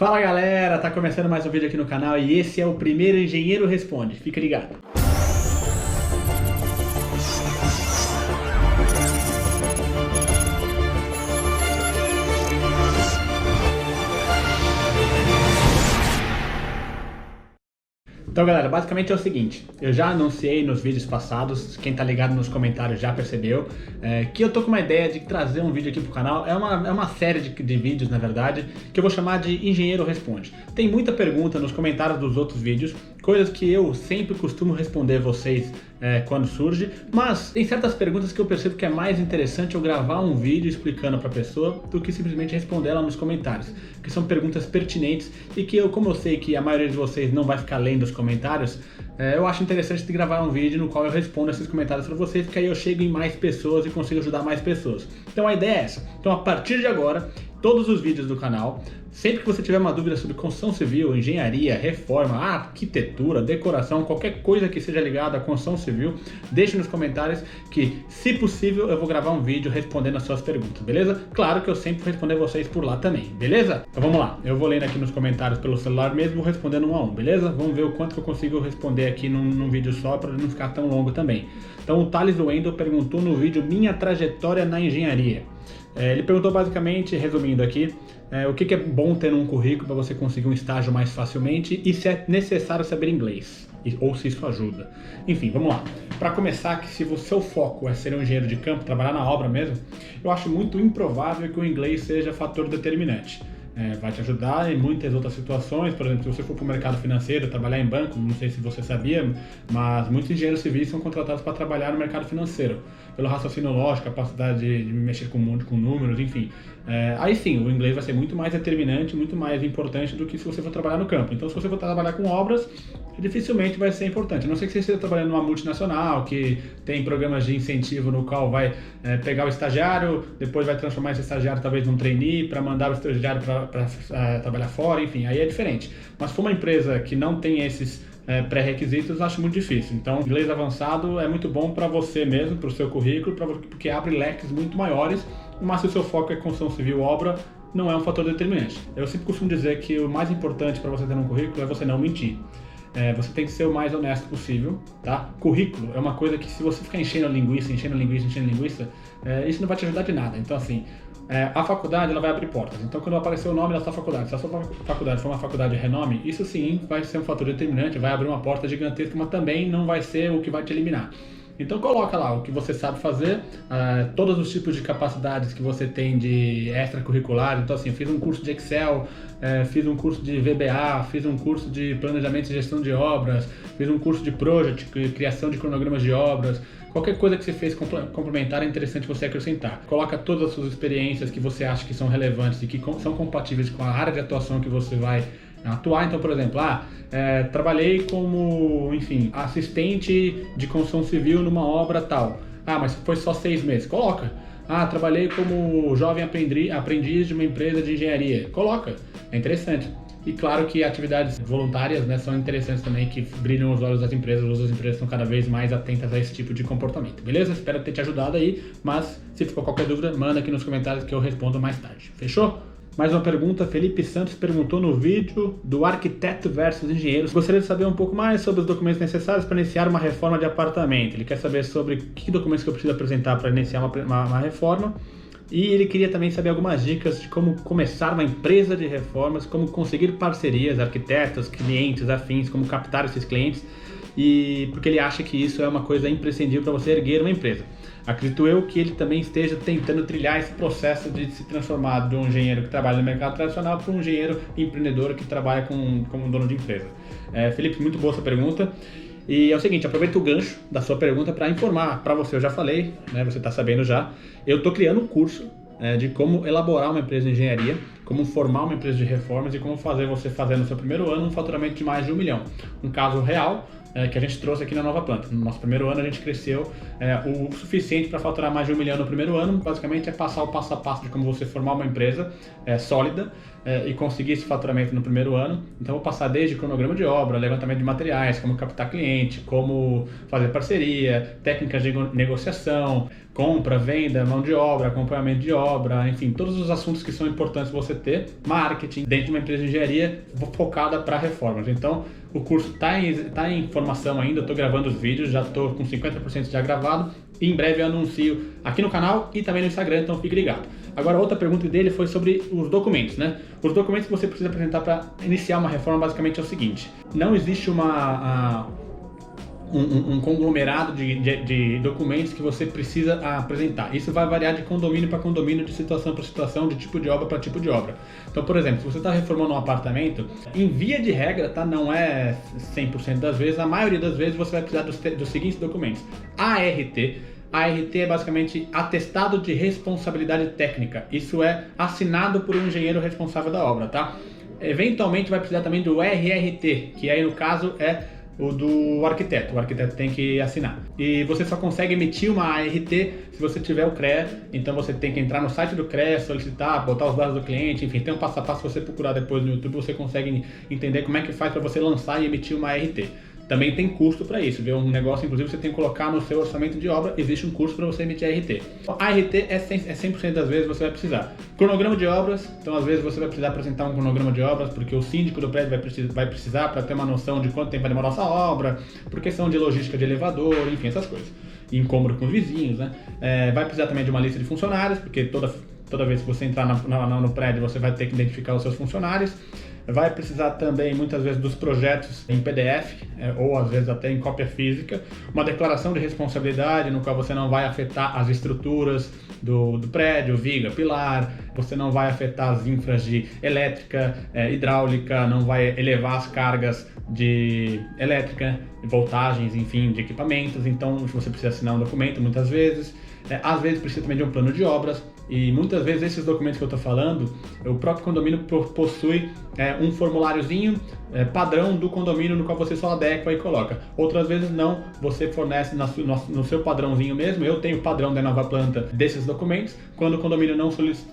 Fala galera, tá começando mais um vídeo aqui no canal e esse é o primeiro Engenheiro Responde, fica ligado. Então galera, basicamente é o seguinte, eu já anunciei nos vídeos passados, quem tá ligado nos comentários já percebeu, que eu tô com uma ideia de trazer um vídeo aqui pro canal, é uma série de vídeos na verdade, que eu vou chamar de Engenheiro Responde. Tem muita pergunta nos comentários dos outros vídeos, coisas que eu sempre costumo responder vocês quando surge, mas tem certas perguntas que eu percebo que é mais interessante eu gravar um vídeo explicando pra pessoa do que simplesmente responder ela nos comentários, que são perguntas pertinentes e que como eu sei que a maioria de vocês não vai ficar lendo os comentários, eu acho interessante de gravar um vídeo no qual eu respondo esses comentários para vocês, porque aí eu chego em mais pessoas e consigo ajudar mais pessoas. Então a ideia é essa. Então a partir de agora, todos os vídeos do canal, sempre que você tiver uma dúvida sobre construção civil, engenharia, reforma, arquitetura, decoração, qualquer coisa que seja ligada à construção civil, deixe nos comentários que, se possível, eu vou gravar um vídeo respondendo as suas perguntas, beleza? Claro que eu sempre vou responder vocês por lá também, beleza? Então vamos lá, eu vou lendo aqui nos comentários pelo celular mesmo, vou respondendo um a um, beleza? Vamos ver o quanto que eu consigo responder aqui num vídeo só, para não ficar tão longo também. Então o Thales Wendel perguntou no vídeo Minha Trajetória na Engenharia. Ele perguntou basicamente, resumindo aqui, o que é bom ter num currículo para você conseguir um estágio mais facilmente e se é necessário saber inglês, ou se isso ajuda. Enfim, vamos lá. Para começar, que se o seu foco é ser um engenheiro de campo, trabalhar na obra mesmo, eu acho muito improvável que o inglês seja fator determinante. Vai te ajudar em muitas outras situações, por exemplo, se você for para o mercado financeiro, trabalhar em banco, não sei se você sabia, mas muitos engenheiros civis são contratados para trabalhar no mercado financeiro, pelo raciocínio lógico, capacidade de mexer com números, enfim. Aí sim, o inglês vai ser muito mais determinante, muito mais importante do que se você for trabalhar no campo. Então, se você for trabalhar com obras, dificilmente vai ser importante. A não ser que você esteja trabalhando numa multinacional, que tem programas de incentivo no qual vai pegar o estagiário, depois vai transformar esse estagiário talvez num trainee, para mandar o estagiário para trabalhar fora, enfim, aí é diferente. Mas se for uma empresa que não tem esses pré-requisitos, acho muito difícil. Então, inglês avançado é muito bom para você mesmo, para o seu currículo, porque abre leques muito maiores, mas se o seu foco é construção civil, obra, não é um fator determinante. Eu sempre costumo dizer que o mais importante para você ter um currículo é você não mentir. Você tem que ser o mais honesto possível, tá? Currículo é uma coisa que se você ficar enchendo linguiça, isso não vai te ajudar de nada. Então assim, a faculdade ela vai abrir portas. Então quando aparecer o nome da sua faculdade, se a sua faculdade for uma faculdade de renome, isso sim vai ser um fator determinante, vai abrir uma porta gigantesca, mas também não vai ser o que vai te eliminar. Então coloca lá o que você sabe fazer, todos os tipos de capacidades que você tem de extracurricular. Então assim, eu fiz um curso de Excel, fiz um curso de VBA, fiz um curso de planejamento e gestão de obras, fiz um curso de project, criação de cronogramas de obras. Qualquer coisa que você fez complementar é interessante você acrescentar. Coloca todas as suas experiências que você acha que são relevantes e que são compatíveis com a área de atuação que você vai atuar. Então, por exemplo, trabalhei como, enfim, assistente de construção civil numa obra tal. Mas foi só 6 meses. Coloca. Trabalhei como jovem aprendiz de uma empresa de engenharia. Coloca. É interessante. E claro que atividades voluntárias, né, são interessantes também, que brilham os olhos das empresas. As empresas estão cada vez mais atentas a esse tipo de comportamento. Beleza? Espero ter te ajudado aí, mas se ficou qualquer dúvida, manda aqui nos comentários que eu respondo mais tarde. Fechou? Mais uma pergunta, Felipe Santos perguntou no vídeo do arquiteto versus engenheiro. Gostaria de saber um pouco mais sobre os documentos necessários para iniciar uma reforma de apartamento. Ele quer saber sobre que documentos que eu preciso apresentar para iniciar uma reforma. E ele queria também saber algumas dicas de como começar uma empresa de reformas, como conseguir parcerias, arquitetos, clientes, afins, como captar esses clientes. E porque ele acha que isso é uma coisa imprescindível para você erguer uma empresa. Acredito eu que ele também esteja tentando trilhar esse processo de se transformar de um engenheiro que trabalha no mercado tradicional para um engenheiro empreendedor que trabalha como dono de empresa. Felipe, muito boa essa pergunta. E é o seguinte, aproveita o gancho da sua pergunta para informar para você. Eu já falei, né, você está sabendo já, eu estou criando um curso de como elaborar uma empresa de engenharia, como formar uma empresa de reformas e como fazer você fazer no seu primeiro ano um faturamento de mais de 1 milhão. Um caso real que a gente trouxe aqui na Nova Planta. No nosso primeiro ano a gente cresceu o suficiente para faturar mais de 1 milhão no primeiro ano. Basicamente é passar o passo a passo de como você formar uma empresa sólida e conseguir esse faturamento no primeiro ano. Então vou passar desde cronograma de obra, levantamento de materiais, como captar cliente, como fazer parceria, técnicas de negociação, compra, venda, mão de obra, acompanhamento de obra, enfim, todos os assuntos que são importantes você ter, marketing, dentro de uma empresa de engenharia focada para reformas. Então, o curso tá em formação ainda, eu estou gravando os vídeos, já estou com 50% já gravado, e em breve eu anuncio aqui no canal e também no Instagram, então fique ligado. Agora, outra pergunta dele foi sobre os documentos, né? Os documentos que você precisa apresentar para iniciar uma reforma basicamente é o seguinte: não existe um conglomerado de documentos que você precisa apresentar. Isso vai variar de condomínio para condomínio, de situação para situação, de tipo de obra para tipo de obra. Então, por exemplo, se você está reformando um apartamento, em via de regra, tá? Não é 100% das vezes, a maioria das vezes você vai precisar dos seguintes documentos: ART. ART é basicamente atestado de responsabilidade técnica. Isso é assinado por um engenheiro responsável da obra, tá? Eventualmente vai precisar também do RRT, que aí no caso é o do arquiteto. O arquiteto tem que assinar. E você só consegue emitir uma ART se você tiver o CREA. Então você tem que entrar no site do CREA, solicitar, botar os dados do cliente, enfim, tem um passo a passo. Se você procurar depois no YouTube, você consegue entender como é que faz para você lançar e emitir uma ART. Também tem custo para isso, viu? Um negócio, inclusive, você tem que colocar no seu orçamento de obra, existe um custo para você emitir ART. A ART é 100% das vezes você vai precisar. Cronograma de obras, então às vezes você vai precisar apresentar um cronograma de obras, porque o síndico do prédio vai precisar para ter uma noção de quanto tempo vai demorar essa obra, por questão de logística de elevador, enfim, essas coisas. Incômodo com os vizinhos, né? Vai precisar também de uma lista de funcionários, porque toda vez que você entrar no prédio, você vai ter que identificar os seus funcionários. Vai precisar também, muitas vezes, dos projetos em PDF, ou às vezes até em cópia física, uma declaração de responsabilidade no qual você não vai afetar as estruturas do prédio, viga, pilar, você não vai afetar as infras de elétrica, hidráulica, não vai elevar as cargas de elétrica, voltagens, enfim, de equipamentos. Então você precisa assinar um documento muitas vezes. Às vezes precisa também de um plano de obras, e muitas vezes esses documentos que eu estou falando, o próprio condomínio possui um formuláriozinho padrão do condomínio no qual você só adequa e coloca. Outras vezes não, você fornece no seu padrãozinho mesmo. Eu tenho o padrão da Nova Planta desses documentos. Quando o condomínio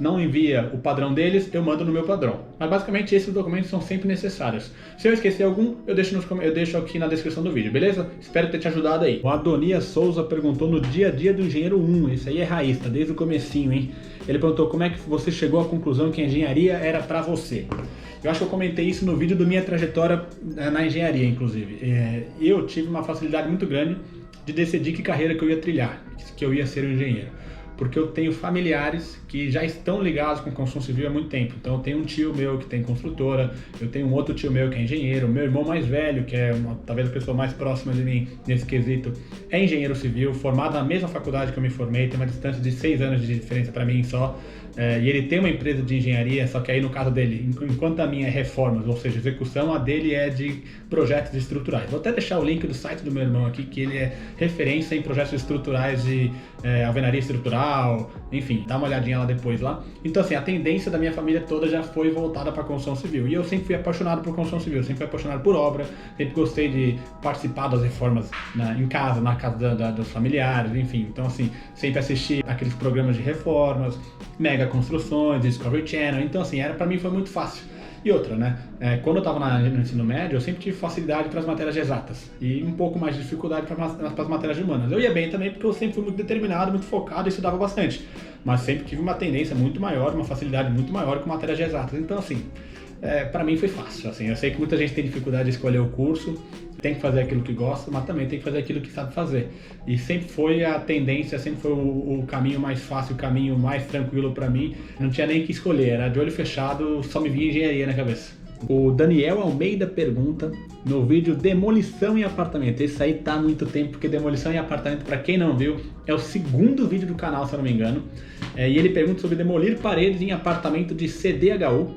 não envia o padrão deles, eu mando no meu padrão. Mas basicamente esses documentos são sempre necessários. Se eu esquecer algum, eu deixo aqui na descrição do vídeo, beleza? Espero ter te ajudado aí. O Adonias Souza perguntou no dia a dia do engenheiro 1, esse aí é raiz, tá desde o comecinho, hein? Ele perguntou como é que você chegou à conclusão que a engenharia era para você. Eu acho que eu comentei isso no vídeo da minha trajetória na engenharia, inclusive. Eu tive uma facilidade muito grande de decidir que carreira que eu ia trilhar, que eu ia ser um engenheiro. Porque eu tenho familiares que já estão ligados com construção civil há muito tempo. Então eu tenho um tio meu que tem construtora, eu tenho um outro tio meu que é engenheiro, meu irmão mais velho, que é talvez a pessoa mais próxima de mim nesse quesito, é engenheiro civil, formado na mesma faculdade que eu me formei, tem uma distância de 6 anos de diferença para mim só. E ele tem uma empresa de engenharia, só que aí no caso dele, enquanto a minha é reformas, ou seja, execução, a dele é de projetos estruturais. Vou até deixar o link do site do meu irmão aqui, que ele é referência em projetos estruturais de alvenaria estrutural, enfim, dá uma olhadinha lá depois lá. Então assim, a tendência da minha família toda já foi voltada para a construção civil. E eu sempre fui apaixonado por construção civil, sempre fui apaixonado por obra, sempre gostei de participar das reformas na casa dos familiares, enfim. Então assim, sempre assisti aqueles programas de reformas, Mega Construções, Discovery Channel. Então assim, para mim foi muito fácil. E outra, né? Quando eu estava no ensino médio, eu sempre tive facilidade para as matérias exatas e um pouco mais de dificuldade para as matérias humanas. Eu ia bem também porque eu sempre fui muito determinado, muito focado e estudava bastante. Mas sempre tive uma tendência muito maior, uma facilidade muito maior com matérias exatas. Então assim, para mim foi fácil. Assim, eu sei que muita gente tem dificuldade de escolher o curso, tem que fazer aquilo que gosta, mas também tem que fazer aquilo que sabe fazer. E sempre foi a tendência, sempre foi o caminho mais fácil, o caminho mais tranquilo para mim. Não tinha nem que escolher, era de olho fechado, só me vinha engenharia na cabeça. O Daniel Almeida pergunta no vídeo demolição em apartamento. Esse aí tá há muito tempo, porque demolição em apartamento, para quem não viu, é o segundo vídeo do canal, se eu não me engano. E ele pergunta sobre demolir paredes em apartamento de CDHU.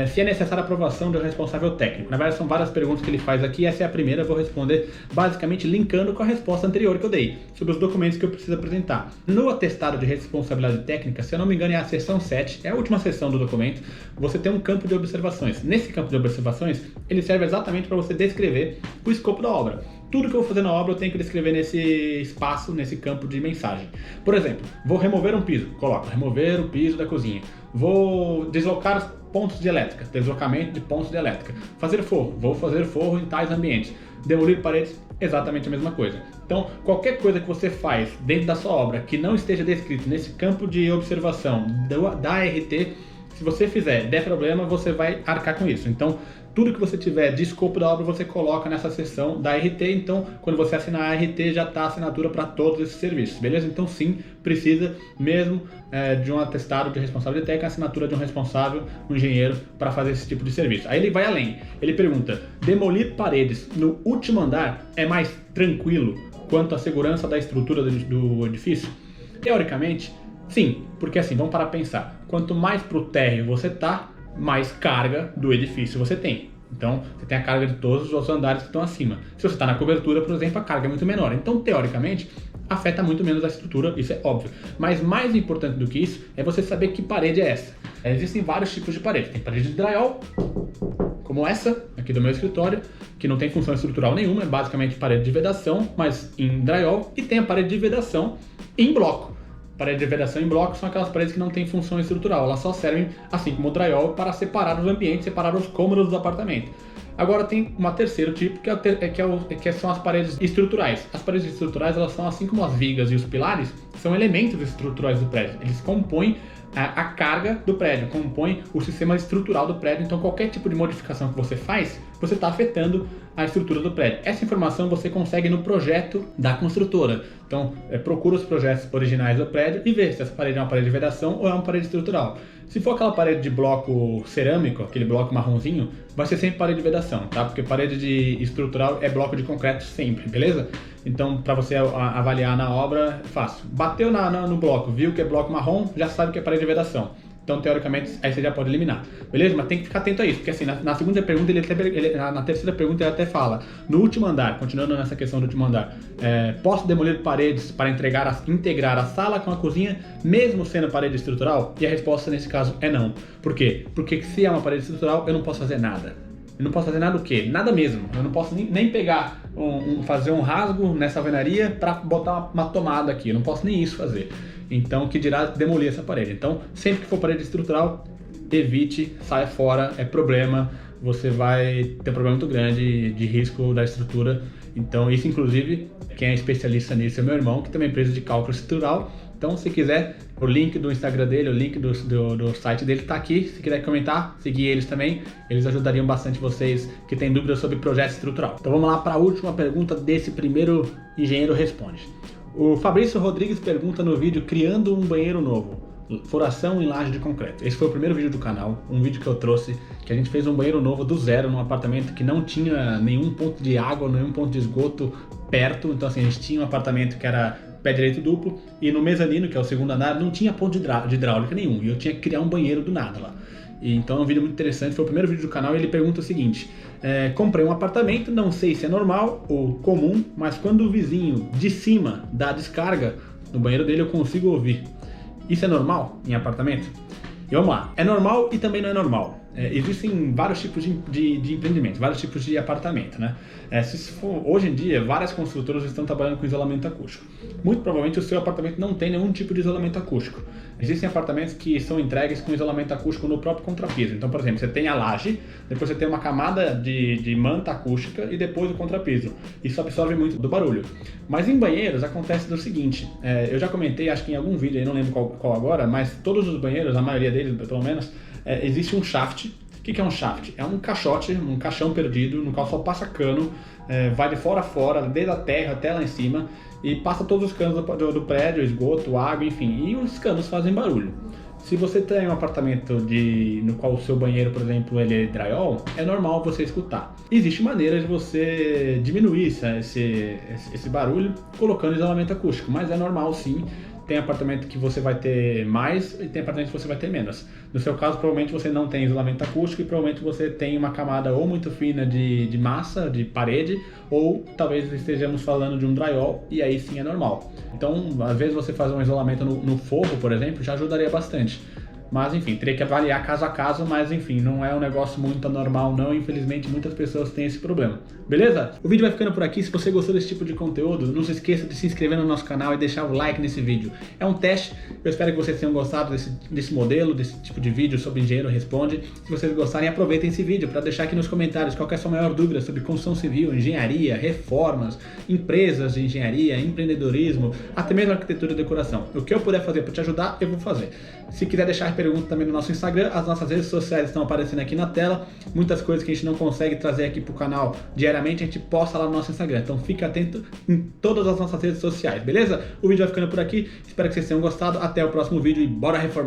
Se é necessária a aprovação do responsável técnico. Na verdade, são várias perguntas que ele faz aqui. Essa é a primeira, eu vou responder basicamente linkando com a resposta anterior que eu dei, sobre os documentos que eu preciso apresentar. No atestado de responsabilidade técnica, se eu não me engano, é a seção 7, é a última seção do documento, você tem um campo de observações. Nesse campo de observações, ele serve exatamente para você descrever o escopo da obra. Tudo que eu vou fazer na obra eu tenho que descrever nesse espaço, nesse campo de mensagem. Por exemplo, vou remover um piso, coloco remover o piso da cozinha. Vou deslocar pontos de elétrica, deslocamento de pontos de elétrica. Fazer forro, vou fazer forro em tais ambientes. Demolir paredes, exatamente a mesma coisa. Então, qualquer coisa que você faz dentro da sua obra que não esteja descrito nesse campo de observação da ART, se você fizer, der problema, você vai arcar com isso. Então, tudo que você tiver de escopo da obra, você coloca nessa seção da ART. Então, quando você assinar a ART, já está a assinatura para todos esses serviços, beleza? Então, sim, precisa mesmo de um atestado de responsável de técnica, assinatura de um responsável, um engenheiro, para fazer esse tipo de serviço. Aí ele vai além. Ele pergunta, demolir paredes no último andar é mais tranquilo quanto à segurança da estrutura do edifício? Teoricamente, sim, porque assim, vamos parar para pensar. Quanto mais para o térreo você tá, mais carga do edifício você tem. Então, você tem a carga de todos os andares que estão acima. Se você está na cobertura, por exemplo, a carga é muito menor. Então, teoricamente, afeta muito menos a estrutura, isso é óbvio. Mas mais importante do que isso é você saber que parede é essa. Existem vários tipos de parede. Tem parede de drywall, como essa, aqui do meu escritório, que não tem função estrutural nenhuma, é basicamente parede de vedação, mas em drywall. E tem a parede de vedação em bloco. Parede de vedação em bloco são aquelas paredes que não têm função estrutural, elas só servem, assim como o drywall, para separar os ambientes, separar os cômodos do apartamento. Agora tem um terceiro tipo, que são as paredes estruturais. As paredes estruturais, elas são assim como as vigas e os pilares, são elementos estruturais do prédio. Eles compõem a carga do prédio, compõem o sistema estrutural do prédio. Então, qualquer tipo de modificação que você faz, você está afetando a estrutura do prédio. Essa informação você consegue no projeto da construtora. Então, procura os projetos originais do prédio e vê se essa parede é uma parede de vedação ou é uma parede estrutural. Se for aquela parede de bloco cerâmico, aquele bloco marronzinho, vai ser sempre parede de vedação, tá? Porque parede de estrutural é bloco de concreto sempre, beleza? Então, para você avaliar na obra, é fácil. Bateu no bloco, viu que é bloco marrom, já sabe que é parede de vedação. Então, teoricamente, aí você já pode eliminar, beleza? Mas tem que ficar atento a isso, porque assim, na segunda pergunta, na terceira pergunta ele até fala, no último andar, continuando nessa questão do último andar, posso demolir paredes para integrar a sala com a cozinha, mesmo sendo parede estrutural? E a resposta nesse caso é não. Por quê? Porque se é uma parede estrutural, eu não posso fazer nada. Eu não posso fazer nada o quê? Nada mesmo. Eu não posso nem pegar, fazer um rasgo nessa alvenaria para botar uma tomada aqui. Eu não posso nem isso fazer. Então, que dirá demolir essa parede. Então, sempre que for parede estrutural, evite, saia fora, é problema. Você vai ter um problema muito grande de risco da estrutura. Então, isso inclusive, quem é especialista nisso é meu irmão, que tem uma empresa de cálculo estrutural. Então, se quiser, o link do Instagram dele, o link do site dele está aqui. Se quiser comentar, seguir eles também, eles ajudariam bastante vocês que têm dúvidas sobre projeto estrutural. Então vamos lá para a última pergunta desse primeiro Engenheiro Responde. O Fabrício Rodrigues pergunta no vídeo criando um banheiro novo, furação em laje de concreto. Esse foi o primeiro vídeo do canal, um vídeo que eu trouxe, que a gente fez um banheiro novo do zero, num apartamento que não tinha nenhum ponto de água, nenhum ponto de esgoto perto. Então assim, a gente tinha um apartamento que era pé direito duplo, e no mezanino, que é o segundo andar, não tinha ponto de hidráulica nenhum, e eu tinha que criar um banheiro do nada lá. E, então é um vídeo muito interessante, foi o primeiro vídeo do canal, e ele pergunta o seguinte, comprei um apartamento, não sei se é normal ou comum, mas quando o vizinho de cima dá descarga no banheiro dele, eu consigo ouvir. Isso é normal em apartamento? E vamos lá, é normal e também não é normal. Existem vários tipos de empreendimento, vários tipos de apartamento, né? Hoje em dia, várias construtoras estão trabalhando com isolamento acústico. Muito provavelmente o seu apartamento não tem nenhum tipo de isolamento acústico. Existem apartamentos que são entregues com isolamento acústico no próprio contrapiso. Então, por exemplo, você tem a laje, depois você tem uma camada de manta acústica e depois o contrapiso. Isso absorve muito do barulho. Mas em banheiros acontece do seguinte, eu já comentei, acho que em algum vídeo, aí não lembro qual agora, mas todos os banheiros, a maioria deles pelo menos, existe um shaft. O que é um shaft? É um caixote, um caixão perdido, no qual só passa cano, vai de fora a fora, desde a terra até lá em cima, e passa todos os canos do prédio, esgoto, água, enfim, e os canos fazem barulho. Se você tem um apartamento no qual o seu banheiro, por exemplo, ele é drywall, é normal você escutar. Existe maneira de você diminuir esse barulho colocando isolamento acústico, mas é normal sim. Tem apartamento que você vai ter mais e tem apartamento que você vai ter menos. No seu caso, provavelmente você não tem isolamento acústico e provavelmente você tem uma camada ou muito fina de massa, de parede, ou talvez estejamos falando de um drywall e aí sim é normal. Então, às vezes você fazer um isolamento no forro, por exemplo, já ajudaria bastante. Mas enfim, teria que avaliar caso a caso, mas enfim, não é um negócio muito anormal não, infelizmente muitas pessoas têm esse problema. Beleza? O vídeo vai ficando por aqui. Se você gostou desse tipo de conteúdo, não se esqueça de se inscrever no nosso canal e deixar o like nesse vídeo. É um teste, eu espero que vocês tenham gostado desse modelo, desse tipo de vídeo sobre Engenheiro Responde. Se vocês gostarem, aproveitem esse vídeo para deixar aqui nos comentários qual que é a sua maior dúvida sobre construção civil, engenharia, reformas, empresas de engenharia, empreendedorismo, até mesmo arquitetura e decoração. O que eu puder fazer para te ajudar, eu vou fazer. Se quiser deixar pergunta também no nosso Instagram, as nossas redes sociais estão aparecendo aqui na tela. Muitas coisas que a gente não consegue trazer aqui para o canal diariamente, a gente posta lá no nosso Instagram. Então fica atento em todas as nossas redes sociais, beleza? O vídeo vai ficando por aqui. Espero que vocês tenham gostado. Até o próximo vídeo e bora reformar!